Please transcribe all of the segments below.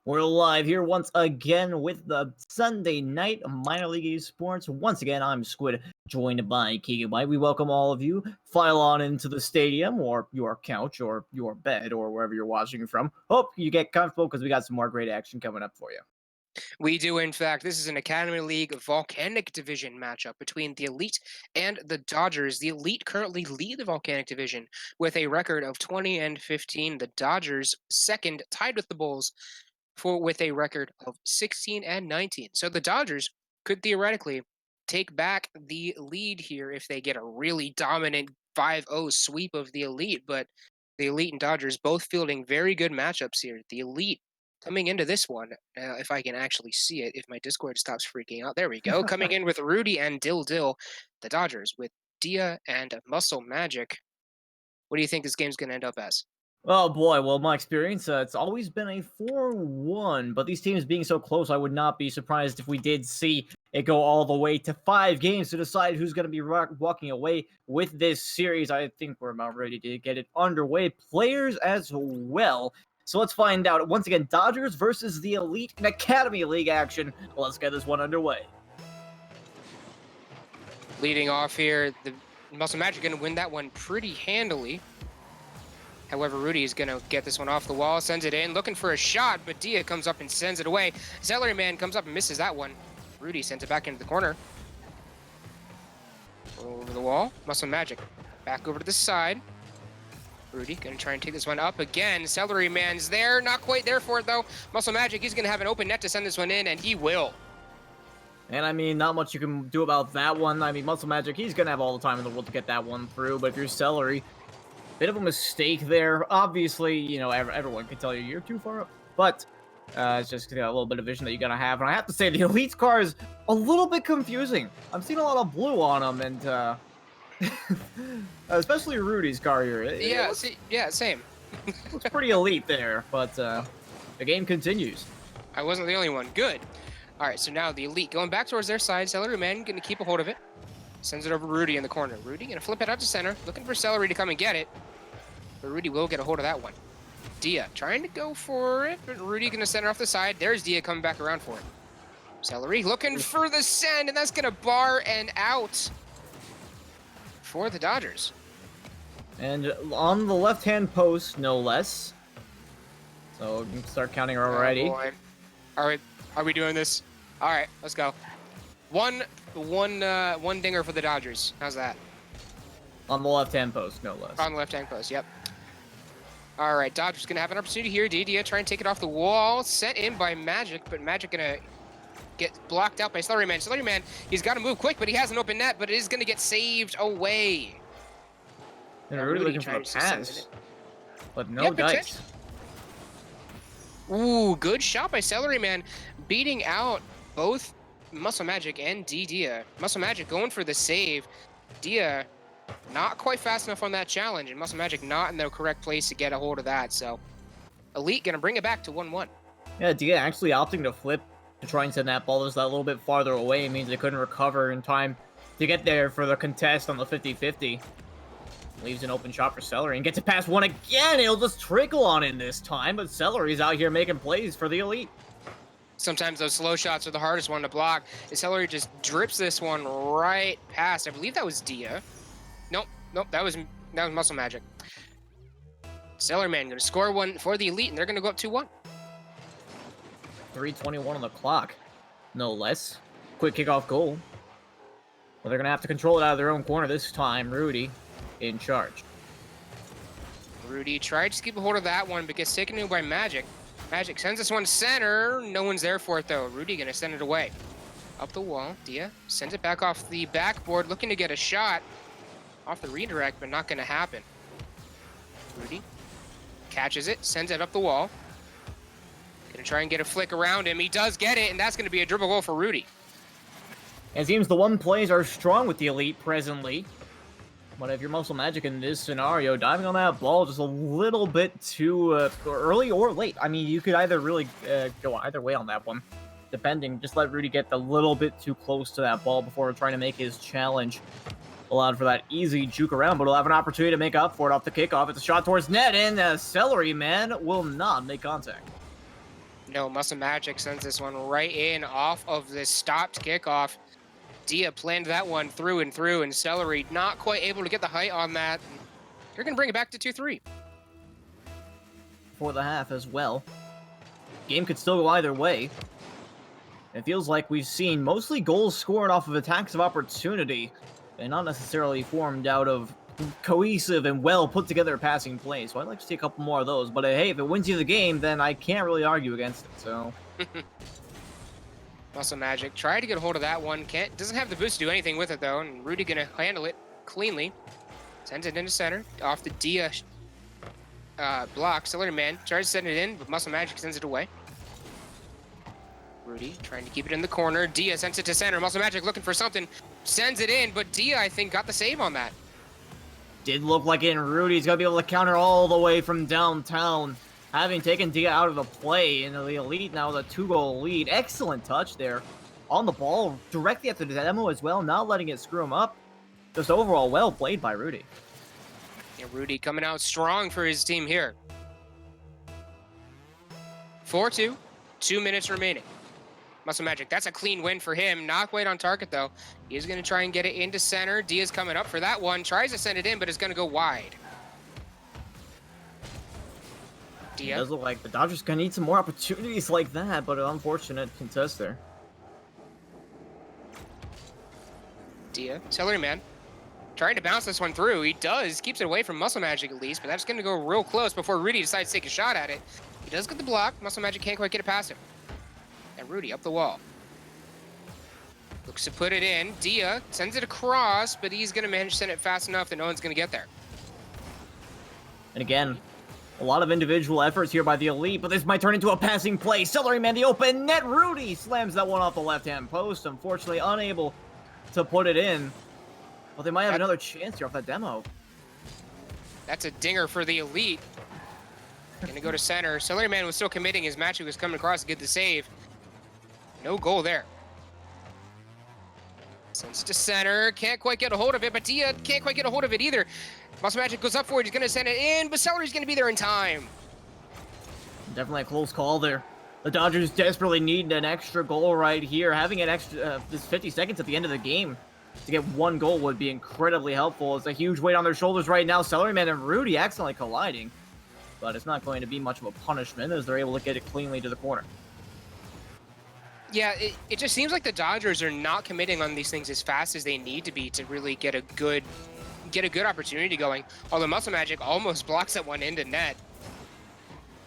We're live here once again with the Sunday night minor league esports. Once again, I'm Squid, joined by Keegan White. We welcome all of you. File on into the stadium or your couch or your bed or wherever you're watching from. Hope you get comfortable because we got some more great action coming up for you. We do, in fact. This is an Academy League Volcanic Division matchup between the Elite and the Dodgers. The Elite currently lead the Volcanic Division with a record of 20 and 15. The Dodgers second, tied with the Bulls with a record of 16 and 19. So the Dodgers could theoretically take back the lead here if they get a really dominant 5-0 sweep of the Elite. But the Elite and Dodgers both fielding very good matchups here. The Elite coming into this one, if I can actually see it, if my Discord stops freaking out, there we go. Coming in with Rudy and Dill, the Dodgers with Dia and Muscle Magic. What do you think this game's going to end up as? Oh boy, well, my experience, it's always been a 4-1, but these teams being so close, I would not be surprised if we did see it go all the way to 5 games to decide who's going to be walking away with this series. I think we're about ready to get it underway. Players as well. So let's find out. Once again, Dodgers versus the Elite in Academy League action. Let's get this one underway. Leading off here, the Muscle Magic going to win that one pretty handily. However, Rudy is going to get this one off the wall, sends it in, looking for a shot, but Dia comes up and sends it away. Celery Man comes up and misses that one. Rudy sends it back into the corner. Over the wall, Muscle Magic back over to the side. Rudy going to try and take this one up again. Celery Man's there, not quite there for it though. Muscle Magic, he's going to have an open net to send this one in, and he will. And I mean, not much you can do about that one. I mean, Muscle Magic, he's going to have all the time in the world to get that one through, but if you're Celery, bit of a mistake there. Obviously, you know, everyone can tell you you're too far up, but it's just a little bit of vision that you gotta have. And I have to say, the Elite's car is a little bit confusing. I'm seeing a lot of blue on them, and especially Rudy's car here. Yeah, same. Looks pretty elite there, but the game continues. I wasn't the only one. Good. All right, so now the Elite going back towards their side. Celery Man going to keep a hold of it. Sends it over to Rudy in the corner. Rudy going to flip it out to center, looking for Celery to come and get it. But Rudy will get a hold of that one. Dia trying to go for it, but Rudy going to send it off the side. There's Dia coming back around for it. Celery looking for the send, and that's going to bar and out for the Dodgers. And on the left-hand post, no less. So we can start counting already. Oh, all right, are we doing this? All right, let's go. One dinger for the Dodgers. How's that? On the left-hand post, no less. On the left-hand post, yep. All right, Dodgers going to have an opportunity here. Dia trying to take it off the wall. Set in by Magic, but Magic going to get blocked out by Celery Man. Celery Man, he's got to move quick, but he has an open net, but it is going to get saved away. And Rudy looking for a pass, but no dice. Ooh, good shot by Celery Man, beating out both Muscle Magic and Dia. Muscle Magic going for the save. Dia not quite fast enough on that challenge, and Muscle Magic not in the correct place to get a hold of that. So Elite gonna bring it back to 1-1. Yeah, Dia actually opting to flip to try and send that ball just that little bit farther away. It means they couldn't recover in time to get there for the contest on the 50-50. Leaves an open shot for Celery and gets it past one again. It'll just trickle on in this time, but Celery's out here making plays for the Elite. Sometimes those slow shots are the hardest one to block. Celery just drips this one right past. I believe that was Dia. Nope, that was Muscle Magic. Celery Man going to score one for the Elite, and they're going to go up 2-1. 3:21 on the clock, no less. Quick kickoff goal. Well, they're going to have to control it out of their own corner this time. Rudy in charge. Rudy tried to keep a hold of that one, but gets taken in by Magic. Magic sends this one center. No one's there for it, though. Rudy going to send it away. Up the wall, Dia sends it back off the backboard, looking to get a shot. Off the redirect, but not going to happen. Rudy catches it, sends it up the wall. Going to try and get a flick around him. He does get it, and that's going to be a dribble goal for Rudy. It seems the one plays are strong with the Elite presently. But if you're Muscle Magic in this scenario, diving on that ball just a little bit too early or late. I mean, you could either really go either way on that one, depending. Just let Rudy get a little bit too close to that ball before trying to make his challenge. Allowed for that easy juke around, but he'll have an opportunity to make up for it off the kickoff. It's a shot towards net, and Celery Man will not make contact. No, Muscle Magic sends this one right in off of this stopped kickoff. Dia planned that one through and through, and Celery not quite able to get the height on that. They're going to bring it back to 2-3. For the half as well. Game could still go either way. It feels like we've seen mostly goals scored off of attacks of opportunity, and not necessarily formed out of cohesive and well put together passing plays. So I'd like to see a couple more of those. But hey, if it wins you the game, then I can't really argue against it. So Muscle Magic tried to get a hold of that one. Doesn't have the boost to do anything with it though, and Rudy gonna handle it cleanly. Sends it into center off the Dia block. Celery Man tries to send it in, but Muscle Magic sends it away. Rudy trying to keep it in the corner. Dia sends it to center. Muscle Magic looking for something. Sends it in, but Dia, I think, got the save on that. Did look like it, and Rudy's gonna be able to counter all the way from downtown. Having taken Dia out of the play, and the Elite now with a 2-goal lead. Excellent touch there. On the ball, directly after the demo as well, not letting it screw him up. Just overall well played by Rudy. Yeah, Rudy coming out strong for his team here. 4-2, 2 minutes remaining. Muscle Magic, that's a clean win for him. Not quite on target, though. He is going to try and get it into center. Dia's coming up for that one. Tries to send it in, but it's going to go wide. Dia. It does look like the Dodgers going to need some more opportunities like that, but an unfortunate contest there. Dia, Celery Man, trying to bounce this one through. He does. Keeps it away from Muscle Magic at least, but that's going to go real close before Rudy decides to take a shot at it. He does get the block. Muscle Magic can't quite get it past him. And Rudy up the wall. Looks to put it in. Dia sends it across, but he's going to manage to send it fast enough that no one's going to get there. And again, a lot of individual efforts here by the Elite, but this might turn into a passing play. Celery Man, the open net. Rudy slams that one off the left-hand post. Unfortunately, unable to put it in. Well, they might have another chance here off that demo. That's a dinger for the Elite. Going to go to center. Celery Man was still committing. His matchup was coming across to get the save. No goal there. Sends to center. Can't quite get a hold of it, but Dia can't quite get a hold of it either. Muscle Magic goes up for it. He's going to send it in, but Celery's going to be there in time. Definitely a close call there. The Dodgers desperately need an extra goal right here. Having an extra, this 50 seconds at the end of the game to get one goal would be incredibly helpful. It's a huge weight on their shoulders right now. Celery Man and Rudy accidentally colliding, but it's not going to be much of a punishment as they're able to get it cleanly to the corner. Yeah, it just seems like the Dodgers are not committing on these things as fast as they need to be to really get a good opportunity going. Although Muscle Magic almost blocks that one into net.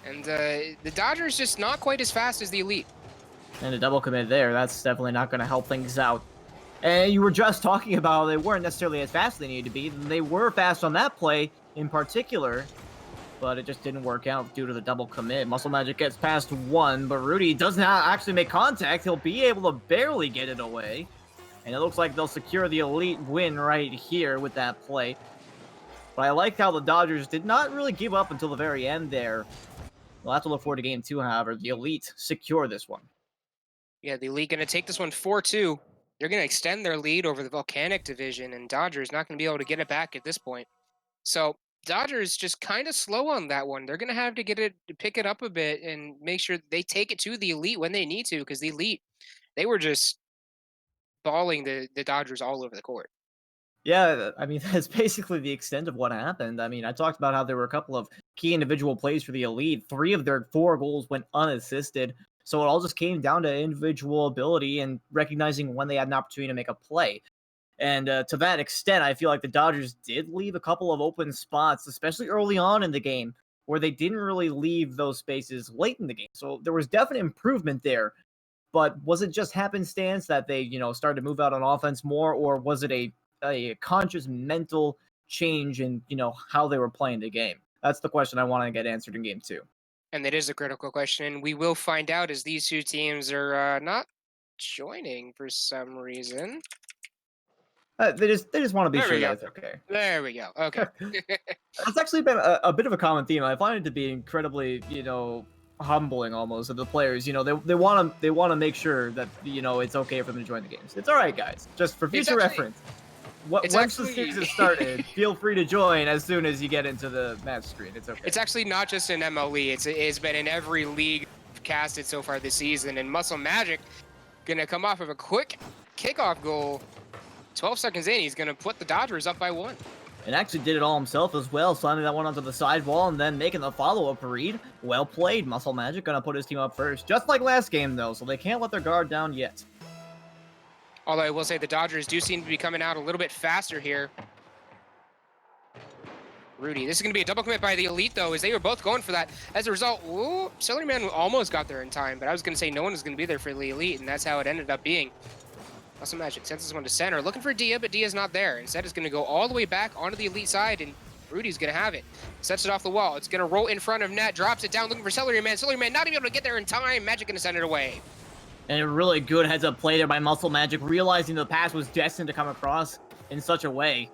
And the Dodgers just not quite as fast as the Elite. And a double commit there, that's definitely not going to help things out. And you were just talking about they weren't necessarily as fast as they needed to be. They were fast on that play in particular, but it just didn't work out due to the double commit. Muscle Magic gets past one, but Rudy doesn't actually make contact. He'll be able to barely get it away. And it looks like they'll secure the Elite win right here with that play. But I like how the Dodgers did not really give up until the very end there. We'll have to look forward to game 2, however. The Elite secure this one. Yeah, the Elite going to take this one 4-2. They're going to extend their lead over the Volcanic division, and Dodgers not going to be able to get it back at this point. So Dodgers just kind of slow on that one. They're going to have to pick it up a bit and make sure they take it to the Elite when they need to, because the Elite, they were just balling the Dodgers all over the court. Yeah, I mean, that's basically the extent of what happened. I mean, I talked about how there were a couple of key individual plays for the Elite. 3 of their 4 goals went unassisted. So it all just came down to individual ability and recognizing when they had an opportunity to make a play. And to that extent, I feel like the Dodgers did leave a couple of open spots, especially early on in the game, where they didn't really leave those spaces late in the game. So there was definite improvement there. But was it just happenstance that they, started to move out on offense more, or was it a conscious mental change in, how they were playing the game? That's the question I want to get answered in game 2. And it is a critical question. We will find out as these two teams are not joining for some reason. They just want to be sure that it's okay. There we go. Okay. That's actually been a bit of a common theme. I find it to be incredibly, humbling almost of the players. They want to make sure that it's okay for them to join the games. It's all right, guys. Just for future reference. Once the season started, feel free to join as soon as you get into the match screen. It's okay. It's actually not just in MLE. It's been in every league casted so far this season. And Muscle Magic gonna come off of a quick kickoff goal. 12 seconds in, he's gonna put the Dodgers up by 1. And actually did it all himself as well, slamming that one onto the sidewall and then making the follow-up read. Well played. Muscle Magic gonna put his team up first, just like last game though, so they can't let their guard down yet. Although I will say the Dodgers do seem to be coming out a little bit faster here. Rudy, this is going to be a double commit by the Elite, though, as they were both going for that. As a result, ooh, Celeryman almost got there in time, but I was going to say no one was going to be there for the Elite, and that's how it ended up being. Muscle Magic sends this one to center, looking for Dia, but Dia's not there. Instead, it's going to go all the way back onto the Elite side, and Rudy's going to have it. Sets it off the wall. It's going to roll in front of net, drops it down, looking for Celeryman. Celeryman not even able to get there in time. Magic going to send it away. And a really good heads-up play there by Muscle Magic, realizing the pass was destined to come across in such a way.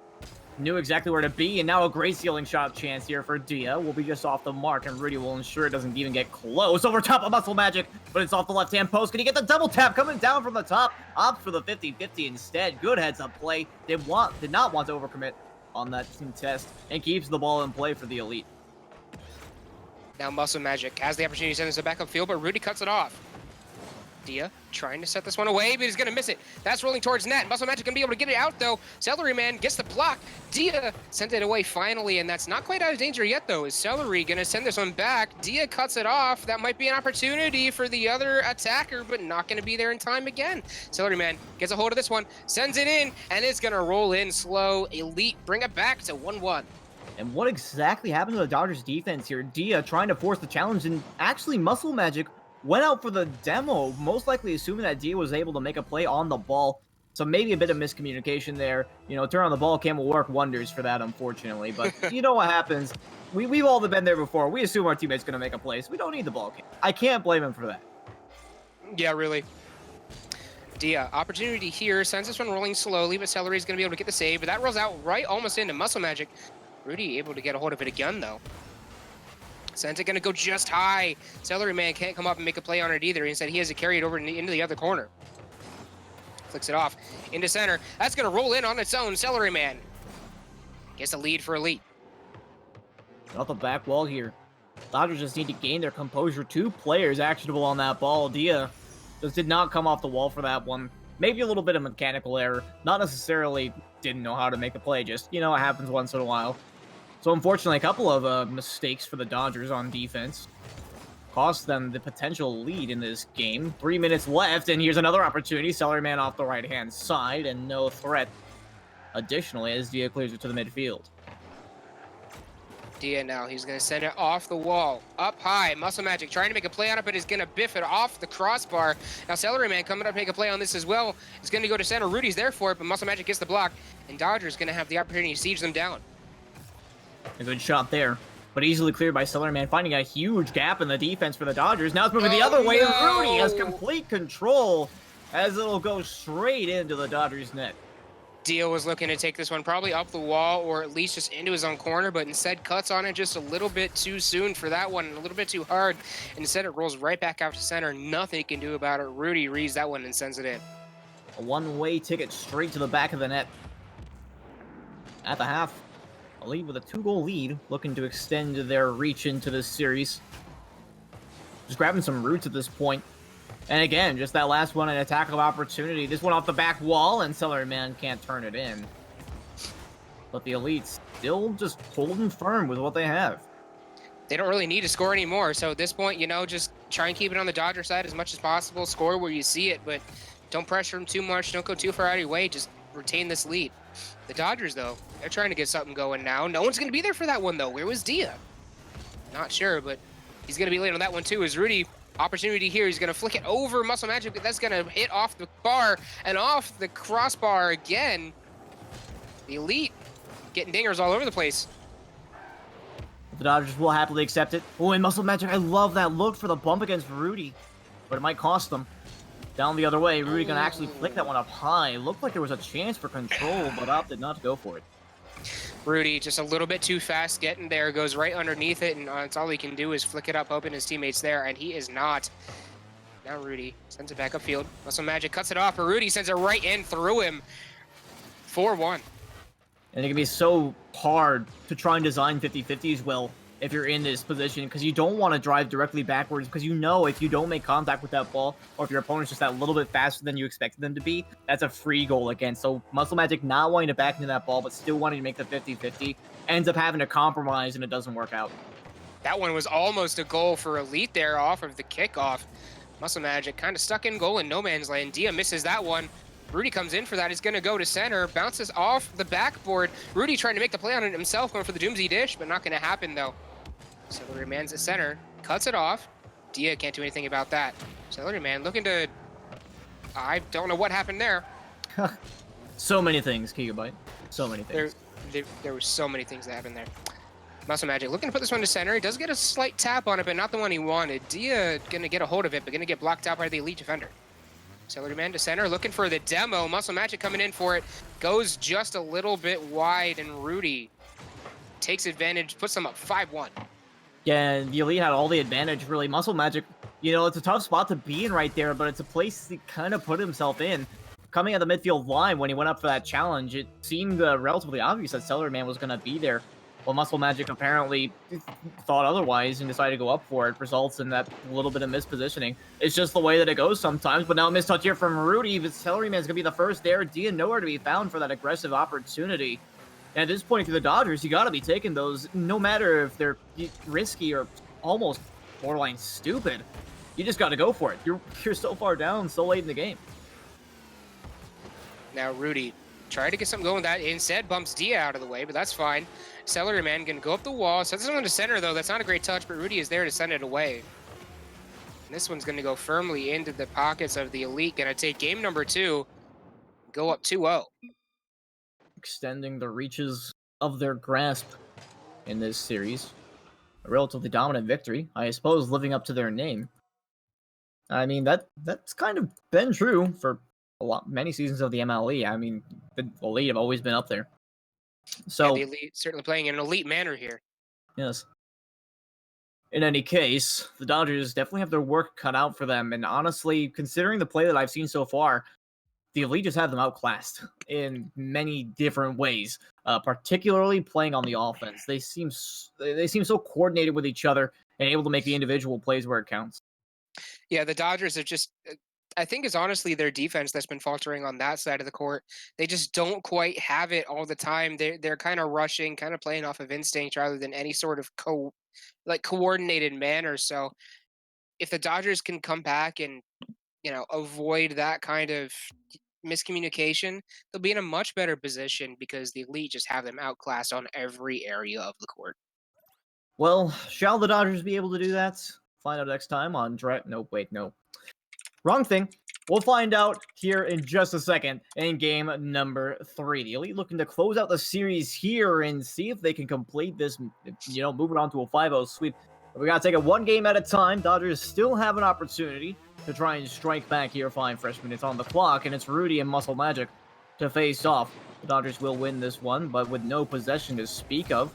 Knew exactly where to be, and now a great ceiling shot chance here for Dia. Will be just off the mark, and Rudy will ensure it doesn't even get close. Over top of Muscle Magic, but it's off the left-hand post. Can he get the double tap coming down from the top? Opts for the 50-50 instead. Good heads-up play. Did not want to overcommit on that contest, and keeps the ball in play for the Elite. Now Muscle Magic has the opportunity to send this to backup field, but Rudy cuts it off. Dia trying to set this one away, but he's going to miss it. That's rolling towards net. Muscle Magic going to be able to get it out, though. Celeryman gets the block. Dia sent it away finally, and that's not quite out of danger yet, though. Is Celery going to send this one back? Dia cuts it off. That might be an opportunity for the other attacker, but not going to be there in time again. Celeryman gets a hold of this one, sends it in, and it's going to roll in slow. Elite bring it back to 1-1. And what exactly happened to the Dodgers defense here? Dia trying to force the challenge, and actually Muscle Magic went out for the demo, most likely assuming that Dia was able to make a play on the ball. So maybe a bit of miscommunication there. You know, turn on the ball cam will work wonders for that, unfortunately. But you know what happens. We've all been there before. We assume our teammate's going to make a play, so we don't need the ball cam. I can't blame him for that. Yeah, really. Dia, opportunity here. Sends this one rolling slowly, but Celery's going to be able to get the save. But that rolls out right almost into Muscle Magic. Rudy able to get a hold of it again, though. Sends it going to go just high. Celeryman can't come up and make a play on it either. Instead, he has to carry it over into the other corner. Flicks it off into center. That's going to roll in on its own. Celeryman gets a lead for Elite. Off the back wall here. Dodgers just need to gain their composure. 2 players actionable on that ball. Dia just did not come off the wall for that one. Maybe a little bit of mechanical error. Not necessarily didn't know how to make a play. Just, you know, it happens once in a while. So unfortunately, a couple of mistakes for the Dodgers on defense cost them the potential lead in this game. 3 minutes left, and here's another opportunity. Celeryman off the right-hand side, and no threat additionally as Dia clears it to the midfield. Dia now, he's going to send it off the wall, up high. Muscle Magic trying to make a play on it, but is going to biff it off the crossbar. Now Celeryman coming up to make a play on this as well. He's going to go to center. Rudy's there for it, but Muscle Magic gets the block, and Dodgers going to have the opportunity to siege them down. A good shot there, but easily cleared by Celeryman, finding a huge gap in the defense for the Dodgers. Now it's moving the other way, and Rudy has complete control as it'll go straight into the Dodgers' net. Dia was looking to take this one probably up the wall or at least just into his own corner, but instead cuts on it just a little bit too soon for that one, and a little bit too hard. Instead, it rolls right back out to center. Nothing he can do about it. Rudy reads that one and sends it in. A one-way ticket straight to the back of the net. At the half, Elite with a 2-goal lead, looking to extend their reach into this series. Just grabbing some roots at this point. And again, just that last one, an attack of opportunity. This one off the back wall, and Celeryman can't turn it in. But the Elites still just holding firm with what they have. They don't really need to score anymore, so at this point, you know, just try and keep it on the Dodger side as much as possible. Score where you see it, but don't pressure them too much. Don't go too far out of your way. Just retain this lead. The Dodgers, though, they're trying to get something going now. No one's going to be there for that one, though. Where was Dia? Not sure, but he's going to be late on that one, too, as Rudy, opportunity here. He's going to flick it over Muscle Magic, but that's going to hit off the bar and off the crossbar again. The Elite getting dingers all over the place. The Dodgers will happily accept it. Oh, and Muscle Magic, I love that look for the bump against Rudy, but it might cost them. Down the other way, Rudy gonna actually flick that one up high. Looked like there was a chance for control, but opted not to go for it. Rudy just a little bit too fast getting there, goes right underneath it, and that's all he can do is flick it up, hoping his teammate's there, and he is not. Now Rudy sends it back upfield. Muscle Magic cuts it off, but Rudy sends it right in through him. 4-1. And it can be so hard to try and design 50-50s well. if you're in this position, because you don't want to drive directly backwards, because you know if you don't make contact with that ball, or if your opponent's just that little bit faster than you expected them to be, that's a free goal again. So Muscle Magic not wanting to back into that ball, but still wanting to make the 50-50, ends up having to compromise, and it doesn't work out. That one was almost a goal for Elite there off of the kickoff. Muscle Magic kind of stuck in goal in no man's land. Dia misses that one. Rudy comes in for that. He's going to go to center. Bounces off the backboard. Rudy trying to make the play on it himself, going for the Doomsday Dish, but not going to happen, though. Celery Man's at center. Cuts it off. Dia can't do anything about that. Celery Man looking to... I don't know what happened there. So many things, Gigabyte. So many things. There were so many things that happened there. Muscle Magic looking to put this one to center. He does get a slight tap on it, but not the one he wanted. Dia going to get a hold of it, but going to get blocked out by the Elite defender. Celery Man to center, looking for the demo. Muscle Magic coming in for it. Goes just a little bit wide, and Rudy takes advantage, puts them up 5-1. Yeah, and the Elite had all the advantage, really. Muscle Magic, you know, it's a tough spot to be in right there, but it's a place he kind of put himself in. Coming at the midfield line, when he went up for that challenge, it seemed relatively obvious that Celery Man was going to be there. Well, Muscle Magic apparently thought otherwise and decided to go up for it. Results in that little bit of mispositioning. It's just the way that it goes sometimes. But now a mistouch here from Rudy. But Celery Man's going to be the first there. Dia nowhere to be found for that aggressive opportunity. And at this point, for the Dodgers, you got to be taking those, no matter if they're risky or almost borderline stupid. You just got to go for it. You're so far down, so late in the game. Now Rudy tried to get something going with that. Instead, bumps Dia out of the way, but that's fine. Celery Man can go up the wall. Sets someone to center, though. That's not a great touch, but Rudy is there to send it away. And this one's going to go firmly into the pockets of the Elite. Going to take game number 2, go up 2-0. Extending the reaches of their grasp in this series. A relatively dominant victory, I suppose, living up to their name. I mean, that's kind of been true for many seasons of the MLE. I mean, the Elite have always been up there. So yeah, the Elite certainly playing in an elite manner here. Yes. In any case, the Dodgers definitely have their work cut out for them. And honestly, considering the play that I've seen so far, the Elite just have them outclassed in many different ways. Particularly playing on the offense, they seem so coordinated with each other and able to make the individual plays where it counts. Yeah, the Dodgers are just, I think it's honestly their defense that's been faltering on that side of the court. They just don't quite have it all the time. They're kind of rushing, kind of playing off of instinct rather than any sort of coordinated manner. So if the Dodgers can come back and, you know, avoid that kind of miscommunication, they'll be in a much better position because the Elite just have them outclassed on every area of the court. Well, shall the Dodgers be able to do that? Find out next time on No. Wrong thing. We'll find out here in just a second in game number 3. The Elite looking to close out the series here and see if they can complete this, you know, move it on to a 5-0 sweep. But we got to take it one game at a time. Dodgers still have an opportunity to try and strike back here. 5 fresh minutes on the clock, and it's Rudy and Muscle Magic to face off. The Dodgers will win this one, but with no possession to speak of.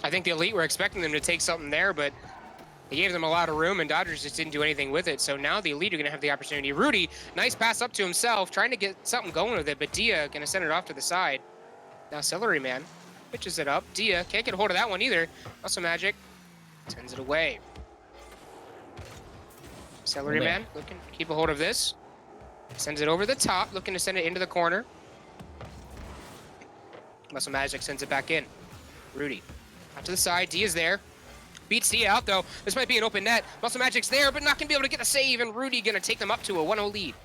I think the Elite were expecting them to take something there, but he gave them a lot of room, and Dodgers just didn't do anything with it. So now the Elite are going to have the opportunity. Rudy, nice pass up to himself, trying to get something going with it, but Dia going to send it off to the side. Now Celery Man pitches it up. Dia can't get a hold of that one either. Muscle Magic sends it away. Celery Man looking to keep a hold of this. Sends it over the top, looking to send it into the corner. Muscle Magic sends it back in. Rudy out to the side. Dia's there. Beats Dia out, though. This might be an open net. Muscle Magic's there, but not going to be able to get a save, and Rudy going to take them up to a 1-0 lead.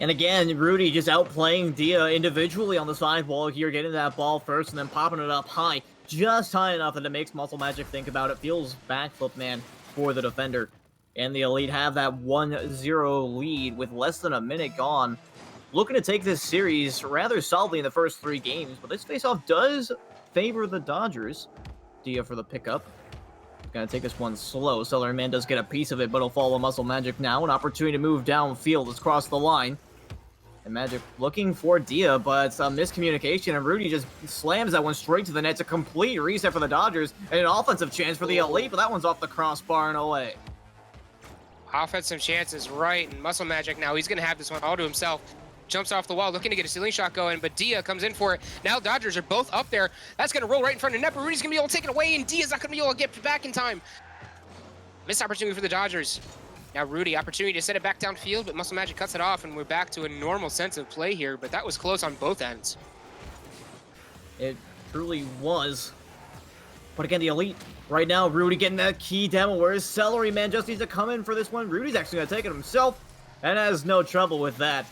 And again, Rudy just outplaying Dia individually on the side wall here, getting that ball first and then popping it up high. Just high enough that it makes Muscle Magic think about it. Feels backflip man for the defender. And the Elite have that 1-0 lead with less than a minute gone. Looking to take this series rather solidly in the first 3 games, but this faceoff does favor the Dodgers. Dia for the pickup. Gonna take this one slow. Celery Man does get a piece of it, but he'll follow Muscle Magic now. An opportunity to move downfield. It's crossed the line. And Magic looking for Dia, but it's a miscommunication, and Rudy just slams that one straight to the net. It's a complete reset for the Dodgers, and an offensive chance for the Elite, but that one's off the crossbar and away. Offensive chances right, and Muscle Magic now, he's going to have this one all to himself. jumps off the wall, looking to get a ceiling shot going, but Dia comes in for it. Now Dodgers are both up there. That's going to roll right in front of net, but Rudy's going to be able to take it away, and Dia's not going to be able to get back in time. Missed opportunity for the Dodgers. Now Rudy, opportunity to set it back downfield, but Muscle Magic cuts it off, and we're back to a normal sense of play here, but that was close on both ends. It truly was. But again, the Elite, right now, Rudy getting that key demo, whereas Celery Man just needs to come in for this one. Rudy's actually going to take it himself, and has no trouble with that.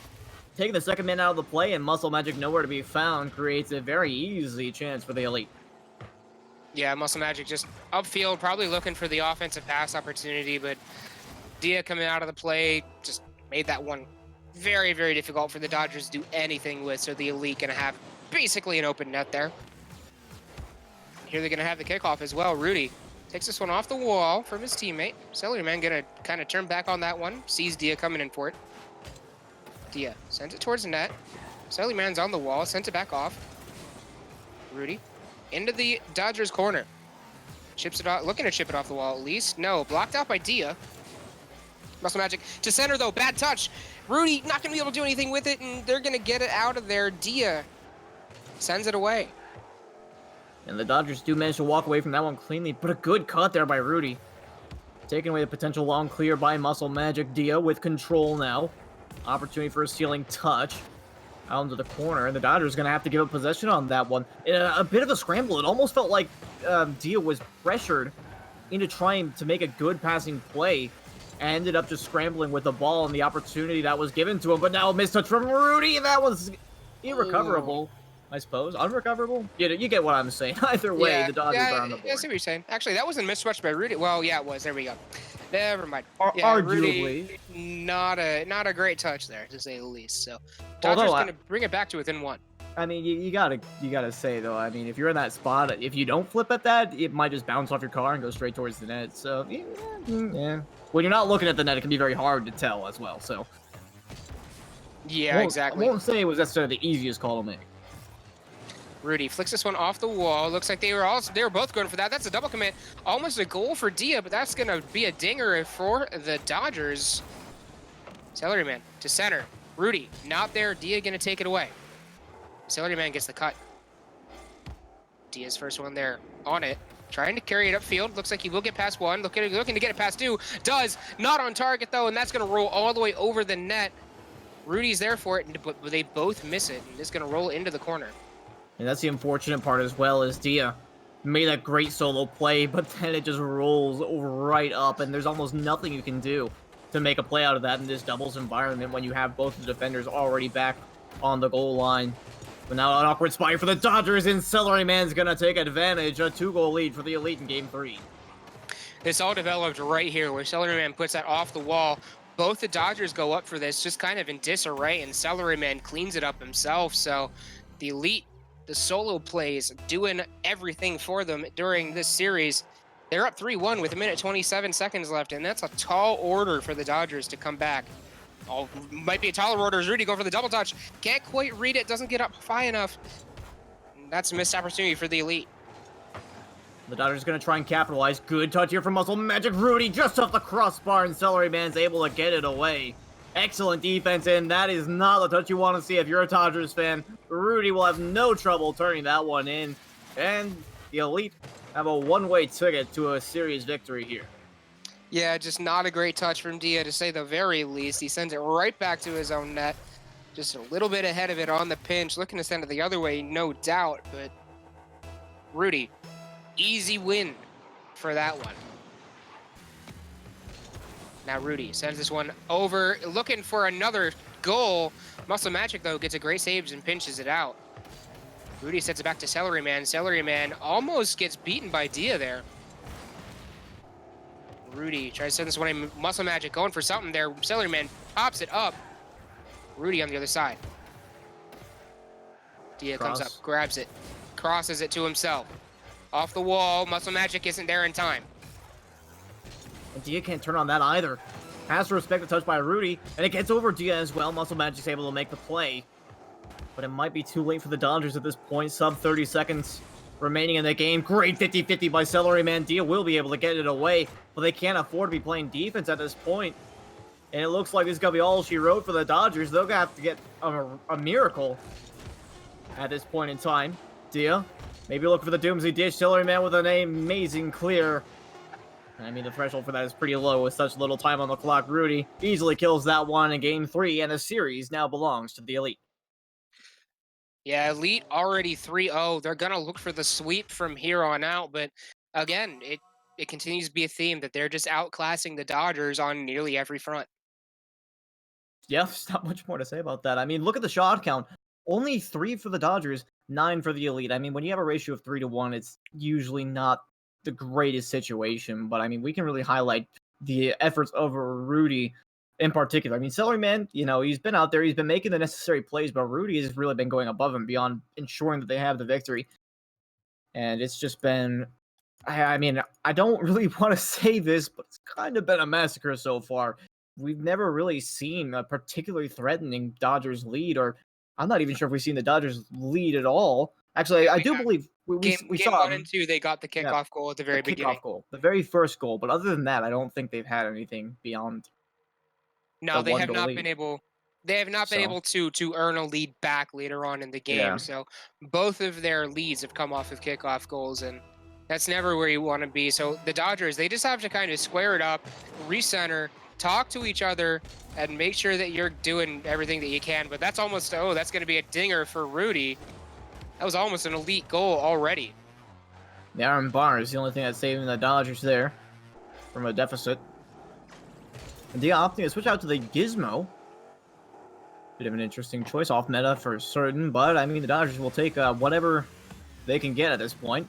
Taking the second man out of the play, and Muscle Magic nowhere to be found, creates a very easy chance for the Elite. Yeah, Muscle Magic just upfield, probably looking for the offensive pass opportunity, but Dia coming out of the play just made that one very, very difficult for the Dodgers to do anything with, so the Elite going to have basically an open net there. Here they're going to have the kickoff as well. Rudy takes this one off the wall from his teammate. Celery Man going to kind of turn back on that one, sees Dia coming in for it. Dia sends it towards the net. Celery Man's on the wall, sends it back off. Rudy into the Dodgers corner. Chips it off, looking to chip it off the wall at least. No, blocked out by Dia. Muscle Magic to center though, bad touch. Rudy not going to be able to do anything with it, and they're going to get it out of there. Dia sends it away. And the Dodgers do manage to walk away from that one cleanly, but a good cut there by Rudy. Taking away the potential long clear by Muscle Magic. Dia with control now. Opportunity for a stealing touch. Out into the corner, and the Dodgers are going to have to give up possession on that one. A bit of a scramble. It almost felt like Dia was pressured into trying to make a good passing play. Ended up just scrambling with the ball and the opportunity that was given to him, but now a missed touch from Rudy, and that was irrecoverable. I suppose. Unrecoverable? You get what I'm saying. Either way, yeah, the Dodgers are on the board. I see what you're saying. Actually, that wasn't a missed touch by Rudy. Well, yeah, it was. There we go. Never mind. Arguably. Rudy, not a great touch there, to say the least. So, Dodgers going to bring it back to within one. I mean, you gotta say, though, I mean, if you're in that spot, if you don't flip at that, it might just bounce off your car and go straight towards the net. So, yeah. When you're not looking at the net, it can be very hard to tell as well, so. Yeah, exactly. I won't say it was necessarily the easiest call to make. Rudy flicks this one off the wall. Looks like they were both going for that. That's a double commit. Almost a goal for Dia, but that's going to be a dinger for the Dodgers. Celery Man to center. Rudy not there. Dia going to take it away. Celery Man gets the cut. Dia's first one there on it. Trying to carry it upfield. Looks like he will get past one. Looking to get it past two. Does. Not on target, though, and that's going to roll all the way over the net. Rudy's there for it, but they both miss it. And it's going to roll into the corner. And that's the unfortunate part as well, is Dia made that great solo play, but then it just rolls right up, and there's almost nothing you can do to make a play out of that in this doubles environment when you have both the defenders already back on the goal line. But now an awkward spot for the Dodgers, and Celery Man's going to take advantage. A 2-goal lead for the Elite in Game 3. This all developed right here, where Celery Man puts that off the wall. Both the Dodgers go up for this, just kind of in disarray, and Celery Man cleans it up himself. So the Elite, the solo plays, doing everything for them during this series. They're up 3-1 with 1:27 seconds left, and that's a tall order for the Dodgers to come back. Oh, might be a taller order as Rudy going for the double touch. Can't quite read it, doesn't get up high enough. That's a missed opportunity for the Elite. The Dodgers going to try and capitalize. Good touch here from Muscle Magic. Rudy just off the crossbar, and Celery Man's able to get it away. Excellent defense, and that is not the touch you want to see if you're a Dodgers fan. Rudy will have no trouble turning that one in. And the Elite have a one-way ticket to a series victory here. Yeah, just not a great touch from Dia, to say the very least. He sends it right back to his own net. Just a little bit ahead of it on the pinch. Looking to send it the other way, no doubt. But Rudy, easy win for that one. Now Rudy sends this one over, looking for another goal. Muscle Magic, though, gets a great save and pinches it out. Rudy sends it back to Celery Man. Celery Man almost gets beaten by Dia there. Rudy tries to send this one in. Muscle Magic going for something there. Celery Man pops it up. Rudy on the other side. Dia comes up, grabs it, crosses it to himself. Off the wall. Muscle Magic isn't there in time. And Dia can't turn on that either. Has to respect the touch by Rudy, and it gets over Dia as well. Muscle Magic's able to make the play. But it might be too late for the Dodgers at this point. Sub 30 seconds remaining in the game. Great 50-50 by Celery Man. Dia will be able to get it away, but they can't afford to be playing defense at this point. And it looks like this is going to be all she wrote for the Dodgers. They're going to have to get a miracle at this point in time. Dia, maybe look for the Doomsday Dish. Salaryman with an amazing clear. I mean, the threshold for that is pretty low with such little time on the clock. Rudy easily kills that one in Game 3, and the series now belongs to the Elite. Yeah, Elite already 3-0. They're going to look for the sweep from here on out, but again, it continues to be a theme that they're just outclassing the Dodgers on nearly every front. Yeah, there's not much more to say about that. I mean, look at the shot count. Only 3 for the Dodgers, 9 for the Elite. I mean, when you have a ratio of 3-1, it's usually not the greatest situation, but I mean, we can really highlight the efforts of Rudy in particular. I mean, Salaryman, you know, he's been out there, he's been making the necessary plays, but Rudy has really been going above and beyond, ensuring that they have the victory. And it's just been, I mean, I don't really want to say this, but it's kind of been a massacre so far. We've never really seen a particularly threatening Dodgers lead, or I'm not even sure if we've seen the Dodgers lead at all. Actually, I do believe we Game saw 1 and 2, they got the kickoff goal at the very beginning. Kickoff goal, the very first goal. But other than that, I don't think they've had anything beyond. No, the they have one-goal not lead. been able. They have not been able to earn a lead back later on in the game. Yeah. So both of their leads have come off of kickoff goals, and that's never where you want to be. So the Dodgers, they just have to kind of square it up, recenter, talk to each other, and make sure that you're doing everything that you can. But that's almost, that's going to be a dinger for Rudy. That was almost an Elite goal already. The Aaron Barr is the only thing that's saving the Dodgers there from a deficit. And Dia opting to switch out to the Gizmo. Bit of an interesting choice, off meta for certain, but I mean, the Dodgers will take whatever they can get at this point.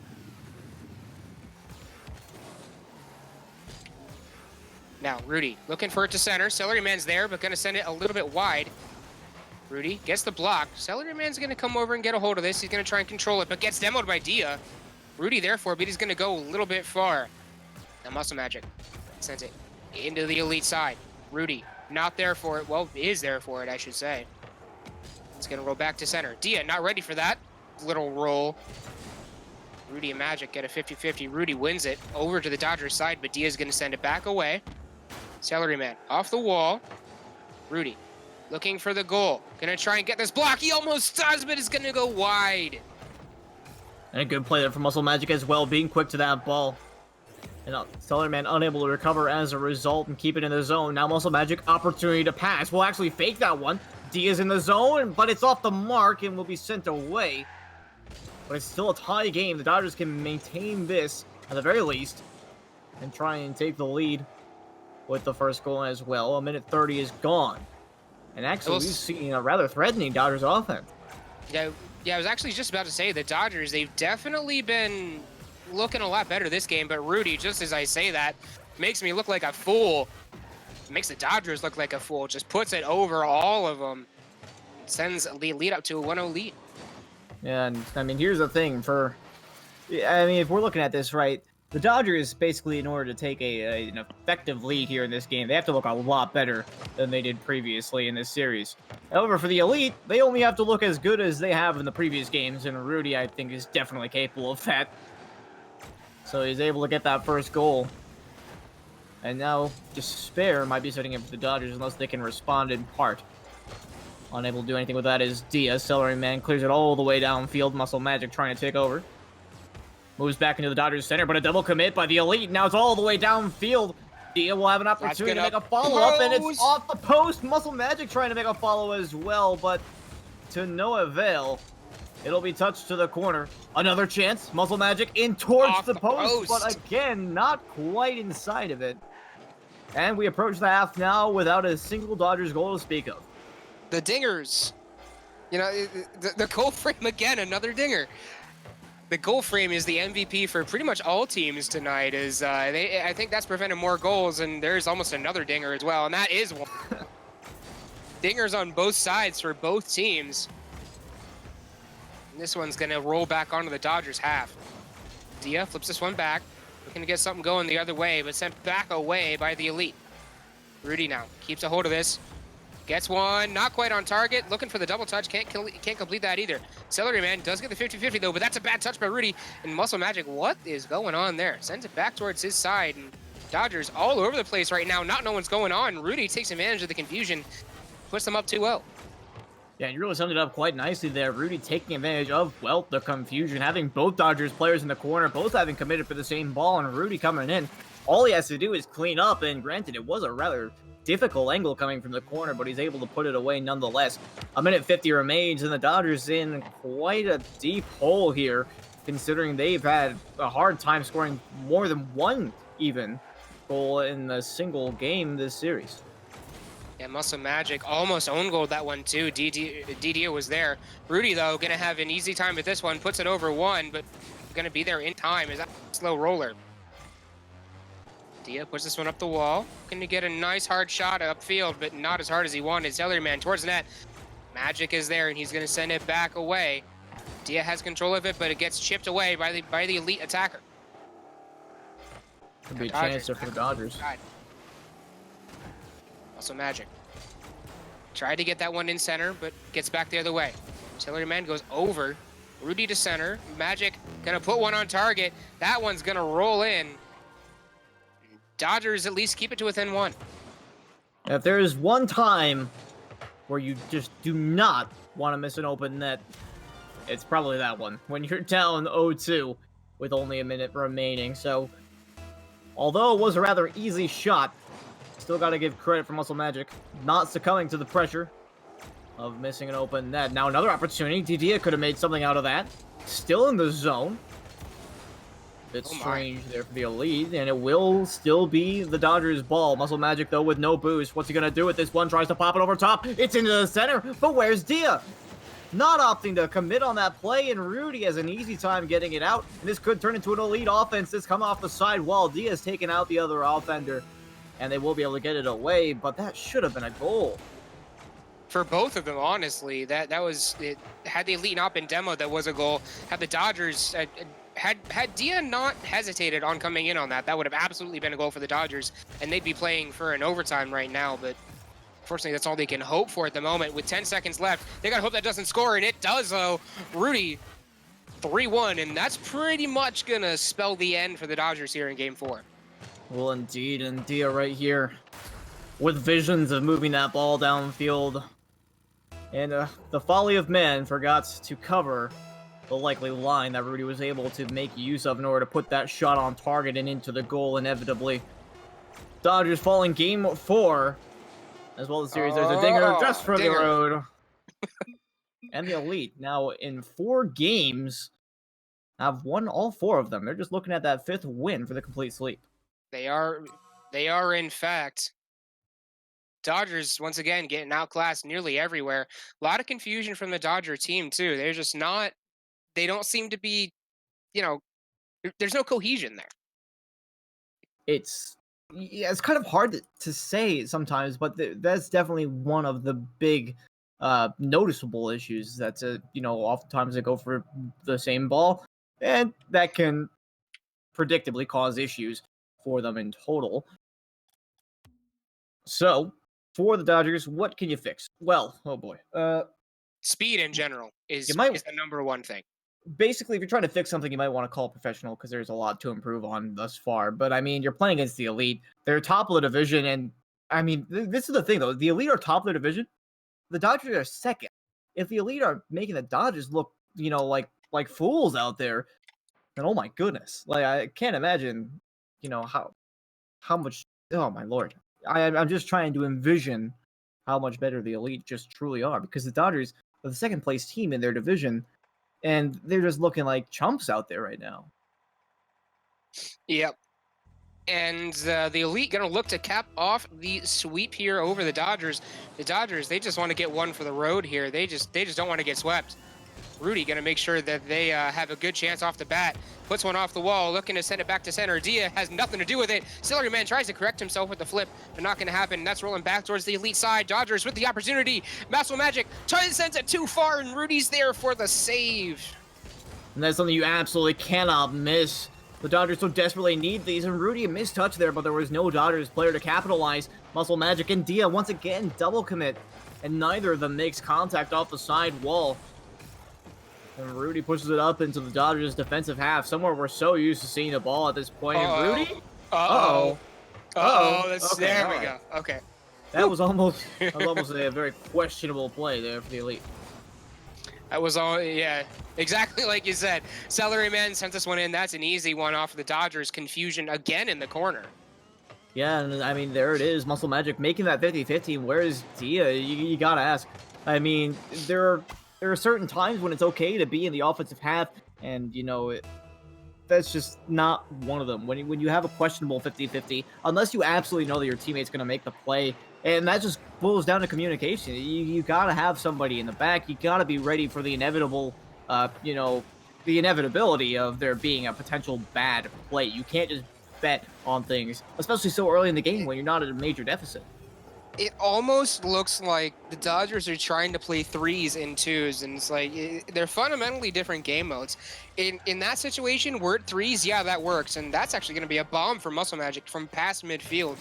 Now, Rudy looking for it to center. Salaryman's there, but going to send it a little bit wide. Rudy gets the block. Salaryman's going to come over and get a hold of this. He's going to try and control it, but gets demoed by Dia. Rudy, therefore, but he's going to go a little bit far. Now, Muscle Magic sends it into the Elite side. Rudy, not there for it. Well, is there for it, I should say. It's going to roll back to center. Dia, not ready for that little roll. Rudy and Magic get a 50-50. Rudy wins it over to the Dodgers side, but Dia's going to send it back away. Salaryman off the wall. Rudy looking for the goal. Going to try and get this block. He almost does, but it's going to go wide. And a good play there for Muscle Magic as well, being quick to that ball. And Salaryman unable to recover as a result and keep it in the zone. Now Muscle Magic, opportunity to pass. Will actually fake that one. Dia's in the zone, but it's off the mark and will be sent away. But it's still a tie game. The Dodgers can maintain this, at the very least, and try and take the lead with the first goal as well. A minute 30 is gone. And actually, we've seen a rather threatening Dodgers offense. Yeah, I was actually just about to say the Dodgers, they've definitely been looking a lot better this game, but Rudy, just as I say that, makes me look like a fool. Makes the Dodgers look like a fool. Just puts it over all of them. Sends the lead up to a 1-0 lead. Yeah, and I mean, here's the thing if we're looking at this right, the Dodgers basically, in order to take an effective lead here in this game, they have to look a lot better than they did previously in this series. However, for the Elite, they only have to look as good as they have in the previous games, and Rudy, I think, is definitely capable of that. So he's able to get that first goal. And now, despair might be setting in for the Dodgers unless they can respond in part. Unable to do anything with that is Dia. Salaryman clears it all the way downfield. Muscle Magic trying to take over. Moves back into the Dodgers center, but a double commit by the Elite. Now it's all the way downfield. Dia will have an opportunity to make a follow-up, and it's off the post. Muscle Magic trying to make a follow as well, but to no avail. It'll be touched to the corner. Another chance. Muscle Magic in towards the post, but again, not quite inside of it. And we approach the half now without a single Dodgers goal to speak of. The dingers. You know, the goal frame again, another dinger. The goal frame is the MVP for pretty much all teams tonight. I think that's prevented more goals, and there's almost another dinger as well, and that is one. Dingers on both sides for both teams. And this one's going to roll back onto the Dodgers half. Dia flips this one back. Looking to get something going the other way, but sent back away by the Elite. Rudy now keeps a hold of this. Gets one, not quite on target. Looking for the double touch, can't complete that either. Salaryman does get the 50-50 though, but that's a bad touch by Rudy. And Muscle Magic, what is going on there? Sends it back towards his side, and Dodgers all over the place right now, not knowing what's going on. Rudy takes advantage of the confusion, puts them up 2-0. Yeah, you really summed it up quite nicely there. Rudy taking advantage of, well, the confusion, having both Dodgers players in the corner, both having committed for the same ball, and Rudy coming in. All he has to do is clean up, and granted, it was a rather difficult angle coming from the corner, but he's able to put it away nonetheless. A minute 50 remains, and the Dodgers in quite a deep hole here, considering they've had a hard time scoring more than one even goal in a single game this series. Yeah, Muscle Magic almost own goal that one too. Didier was there. Rudy, though, going to have an easy time with this one. Puts it over one, but going to be there in time. Is that slow roller? Dia puts this one up the wall. Going to get a nice hard shot upfield, but not as hard as he wanted. Cellerman towards the net. Magic is there, and he's going to send it back away. Dia has control of it, but it gets chipped away by the elite attacker. Could be a chance there for the Dodgers. Also Magic. Tried to get that one in center, but gets back the other way. Cellerman goes over. Rudy to center. Magic going to put one on target. That one's going to roll in. Dodgers at least keep it to within one. If there is one time where you just do not want to miss an open net, it's probably that one. When you're down 0-2 with only a minute remaining. So, although it was a rather easy shot, still got to give credit for Muscle Magic not succumbing to the pressure of missing an open net. Now another opportunity. Didier could have made something out of that. Still in the zone. Bit strange there for the elite, and it will still be the Dodgers' ball. Muscle Magic, though, with no boost. What's he going to do with this one? Tries to pop it over top. It's into the center, but where's Dia? Not opting to commit on that play, and Rudy has an easy time getting it out. And this could turn into an elite offense. This come off the side wall. Dia's taken out the other offender, and they will be able to get it away, but that should have been a goal. For both of them, honestly, that was it. Had the elite not been demoed, that was a goal. Had the Dodgers... Had Dia not hesitated on coming in on that, that would have absolutely been a goal for the Dodgers, and they'd be playing for an overtime right now, but unfortunately that's all they can hope for at the moment. With 10 seconds left, they gotta hope that doesn't score, and it does though. Rudy, 3-1, and that's pretty much gonna spell the end for the Dodgers here in Game 4. Well, indeed, and Dia right here with visions of moving that ball downfield, and the folly of man forgot to cover the likely line that Rudy was able to make use of in order to put that shot on target and into the goal inevitably. Dodgers falling Game 4, as well as the series. There's a dinger just for the road. And the elite, now in 4 games, have won all 4 of them. They're just looking at that 5th win for the complete sweep. They are in fact. Dodgers, once again, getting outclassed nearly everywhere. A lot of confusion from the Dodger team, too. They're just not... They don't seem to be, there's no cohesion there. It's kind of hard to say sometimes, but that's definitely one of the big noticeable issues. That's oftentimes they go for the same ball, and that can predictably cause issues for them in total. So, for the Dodgers, what can you fix? Well, oh boy. Speed in general is the number one thing. Basically, if you're trying to fix something, you might want to call a professional because there's a lot to improve on thus far. But, I mean, you're playing against the elite. They're top of the division, and, I mean, this is the thing, though. The elite are top of the division. The Dodgers are second. If the elite are making the Dodgers look, like fools out there, then oh my goodness. Like, I can't imagine, how much... Oh, my lord. I'm just trying to envision how much better the elite just truly are, because the Dodgers are the second-place team in their division, and they're just looking like chumps out there right now. Yep. And the elite going to look to cap off the sweep here over the Dodgers. The Dodgers, they just want to get one for the road here. They just don't want to get swept. Rudy going to make sure that they have a good chance off the bat. Puts one off the wall, looking to send it back to center. Dia has nothing to do with it. Cellerman tries to correct himself with the flip, but not going to happen. That's rolling back towards the elite side. Dodgers with the opportunity. Muscle Magic tries to send it too far, and Rudy's there for the save. And that's something you absolutely cannot miss. The Dodgers so desperately need these, and Rudy a missed touch there, but there was no Dodgers player to capitalize. Muscle Magic and Dia once again double commit, and neither of them makes contact off the side wall. And Rudy pushes it up into the Dodgers' defensive half, somewhere we're so used to seeing the ball at this point. And Rudy? Uh-oh. Oh, that's Okay, there we alright. go. Okay. That was almost a very questionable play there for the Elite. That was all, yeah, exactly like you said. Celery Man sent this one in. That's an easy one off of the Dodgers. Confusion again in the corner. Yeah, and I mean, there it is. Muscle Magic making that 50-50. Where is Dia? You gotta ask. I mean, there are certain times when it's okay to be in the offensive half, and, you know, that's just not one of them. When you have a questionable 50-50, unless you absolutely know that your teammate's going to make the play, and that just boils down to communication. You got to have somebody in the back. You got to be ready for the inevitable, you know, the inevitability of there being a potential bad play. You can't just bet on things, especially so early in the game when you're not at a major deficit. It almost looks like the Dodgers are trying to play 3s and 2s, and it's like they're fundamentally different game modes. In that situation, where 3s, yeah, that works, and that's actually going to be a bomb for Muscle Magic from past midfield.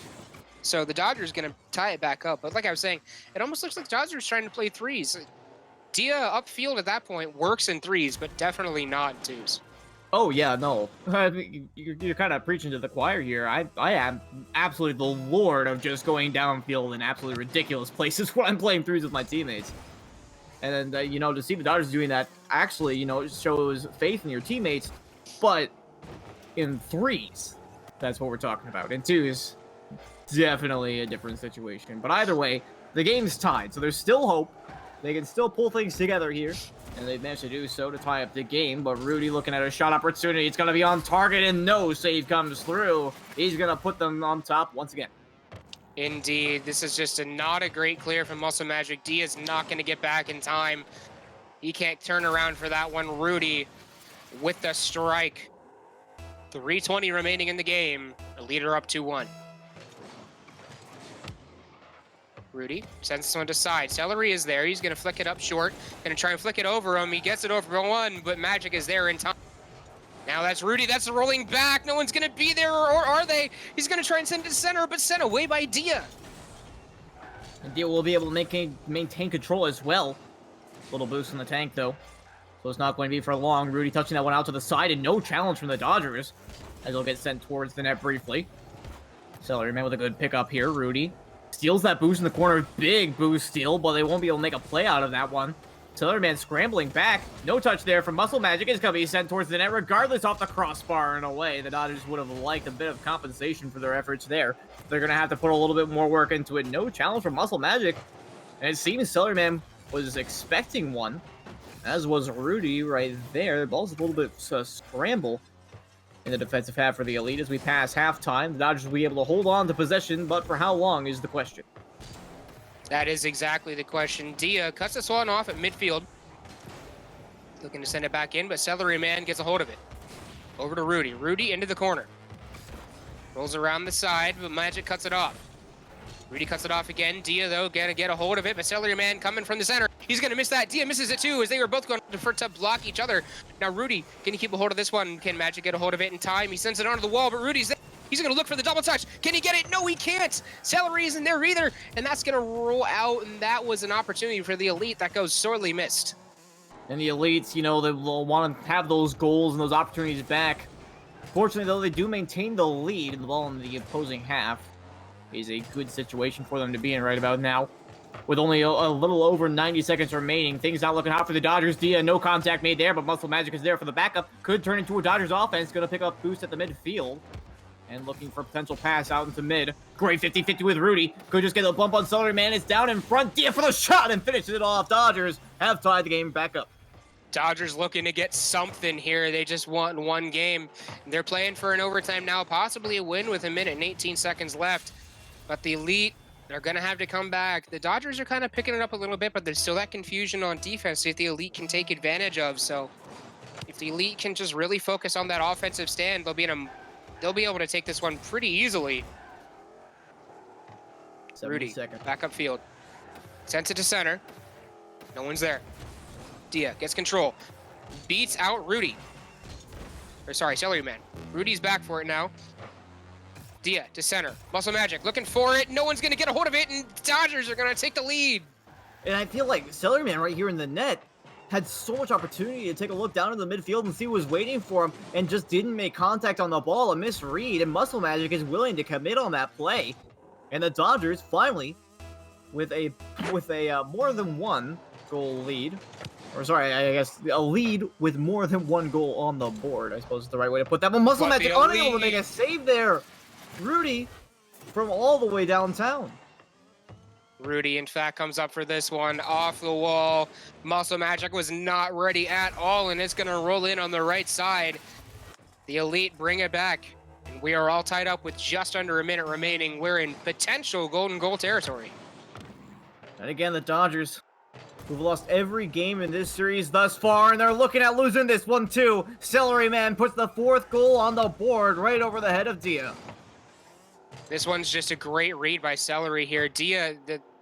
So the Dodgers going to tie it back up. But like I was saying, it almost looks like the Dodgers trying to play 3s. Dia upfield at that point works in 3s, but definitely not in 2s. Oh yeah, no, you're kind of preaching to the choir here. I am absolutely the lord of just going downfield in absolutely ridiculous places when I'm playing threes with my teammates. And then you know, to see the Dodgers doing that, actually, you know, it shows faith in your teammates. But in threes, that's what we're talking about. In twos, definitely a different situation. But either way, the game's tied, so there's still hope. They can still pull things together here, and they've managed to do so to tie up the game. But Rudy looking at a shot opportunity. It's going to be on target, and no save comes through. He's going to put them on top once again. Indeed, this is just not a great clear from Muscle Magic. D is not going to get back in time. He can't turn around for that one. Rudy with the strike. 3:20 remaining in the game. The leader up 2-1. Rudy sends this one to side. Celery is there. He's going to flick it up short. Going to try and flick it over him. He gets it over one, but Magic is there in time. Now that's Rudy. That's rolling back. No one's going to be there, or are they? He's going to try and send it to center, but sent away by Dia. And Dia will be able to maintain control as well. Little boost in the tank, though. So it's not going to be for long. Rudy touching that one out to the side, and no challenge from the Dodgers, as he'll get sent towards the net briefly. Celery Man with a good pickup here. Rudy steals that boost in the corner. Big boost steal, but they won't be able to make a play out of that one. Celery Man scrambling back. No touch there from Muscle Magic. Is going to be sent towards the net, regardless off the crossbar in a way. The Dodgers would have liked a bit of compensation for their efforts there. They're going to have to put a little bit more work into it. No challenge from Muscle Magic. And it seems Celery Man was expecting one, as was Rudy right there. The ball's a little bit scramble in the defensive half for the Elite as we pass halftime. The Dodgers will be able to hold on to possession, but for how long is the question. That is exactly the question. Dia cuts this one off at midfield. Looking to send it back in, but Celery Man gets a hold of it. Over to Rudy. Rudy into the corner. Rolls around the side, but Magic cuts it off. Rudy cuts it off again. Dia, though, gonna get a hold of it, but Celery Man coming from the center. He's gonna miss that. Dia misses it too, as they were both going to block each other. Now Rudy, can he keep a hold of this one? Can Magic get a hold of it in time? He sends it onto the wall, but Rudy's there. He's gonna look for the double touch. Can he get it? No, he can't. Celery isn't there either, and that's gonna roll out, and that was an opportunity for the Elite that goes sorely missed. And the Elites, you know, they will want to have those goals and those opportunities back. Fortunately, though, they do maintain the lead in the ball in the opposing half. Is a good situation for them to be in right about now. With only a little over 90 seconds remaining, things not looking hot for the Dodgers. Dia, no contact made there, but Muscle Magic is there for the backup. Could turn into a Dodgers offense. Going to pick up boost at the midfield. And looking for a potential pass out into mid. Great 50-50 with Rudy. Could just get a bump on Celery Man. It's down in front. Dia for the shot and finishes it off. Dodgers have tied the game back up. Dodgers looking to get something here. They just won one game. They're playing for an overtime now, possibly a win with 1 minute and 18 seconds left. But the Elite, they're going to have to come back. The Dodgers are kind of picking it up a little bit, but there's still that confusion on defense that the Elite can take advantage of. So if the Elite can just really focus on that offensive stand, they'll be able to take this one pretty easily. Rudy, back upfield. Sends it to center. No one's there. Dia gets control. Beats out Rudy. Or sorry, Celery Man. Rudy's back for it now. Dia to center. Muscle Magic looking for it. No one's going to get a hold of it, and Dodgers are going to take the lead. And I feel like Celery Man right here in the net, had so much opportunity to take a look down in the midfield and see who was waiting for him, and just didn't make contact on the ball. A misread, and Muscle Magic is willing to commit on that play. And the Dodgers finally, with a more than one goal lead, or sorry, I guess a lead with more than one goal on the board, I suppose is the right way to put that. But Muscle Magic unable to make a save there. Rudy from all the way downtown. Rudy, in fact, comes up for this one off the wall. Muscle Magic was not ready at all, and it's going to roll in on the right side. The Elite bring it back, and we are all tied up with just under a minute remaining. We're in potential golden goal territory. And again, the Dodgers, who've lost every game in this series thus far, and they're looking at losing this one too. Celery Man puts the 4th goal on the board right over the head of Dia. This one's just a great read by Celery here. Dia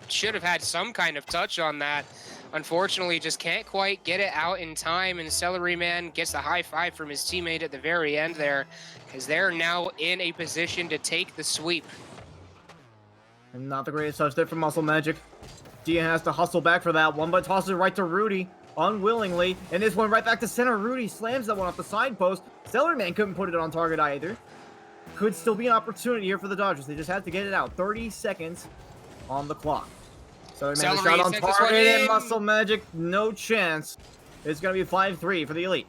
should have had some kind of touch on that. Unfortunately, just can't quite get it out in time, and Celery Man gets the high five from his teammate at the very end there, because they're now in a position to take the sweep. And not the greatest touch there from Muscle Magic. Dia has to hustle back for that one, but tosses it right to Rudy, unwillingly. And this one right back to center. Rudy slams that one off the side post. Celery Man couldn't put it on target either. Could still be an opportunity here for the Dodgers. They just have to get it out. 30 seconds on the clock. Celery Man shot on target, and Muscle Magic, no chance. It's going to be 5-3 for the Elite.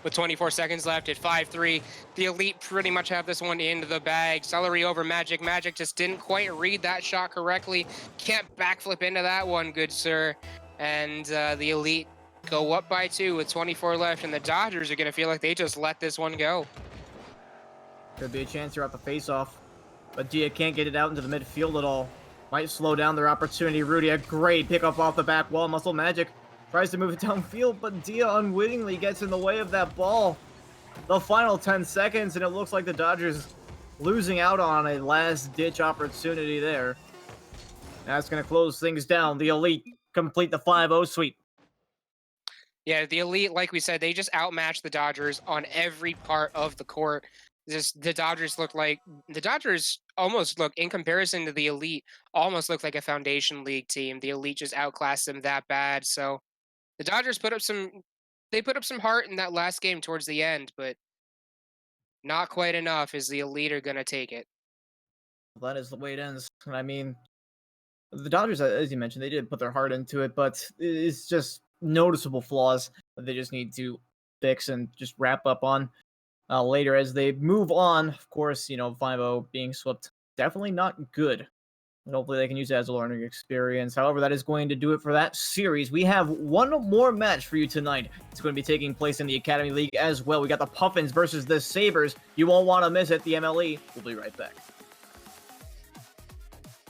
With 24 seconds left at 5-3, the Elite pretty much have this one into the bag. Celery over Magic. Magic just didn't quite read that shot correctly. Can't backflip into that one, good sir. And the Elite go up by 2 with 24 left, and the Dodgers are going to feel like they just let this one go. Could be a chance here at the face-off, but Dia can't get it out into the midfield at all. Might slow down their opportunity. Rudy, a great pickup off the back wall. Muscle Magic tries to move it downfield, but Dia unwittingly gets in the way of that ball. The final 10 seconds, and it looks like the Dodgers losing out on a last-ditch opportunity there. That's going to close things down. The Elite complete the 5-0 sweep. Yeah, the Elite, like we said, they just outmatched the Dodgers on every part of the court. The Dodgers almost look, in comparison to the Elite, almost look like a Foundation League team. The Elite just outclassed them that bad. So the Dodgers put up some heart in that last game towards the end, but not quite enough, as the Elite are going to take it. That is the way it ends. I mean, the Dodgers, as you mentioned, they did put their heart into it, but it's just noticeable flaws that they just need to fix and just wrap up on later as they move on. Of course, 5-0 being swept, definitely not good. And hopefully they can use it as a learning experience. However, that is going to do it for that series. We have one more match for you tonight. It's going to be taking place in the Academy League as well. We got the Puffins versus the Sabres. You won't want to miss it. The MLE. We'll be right back.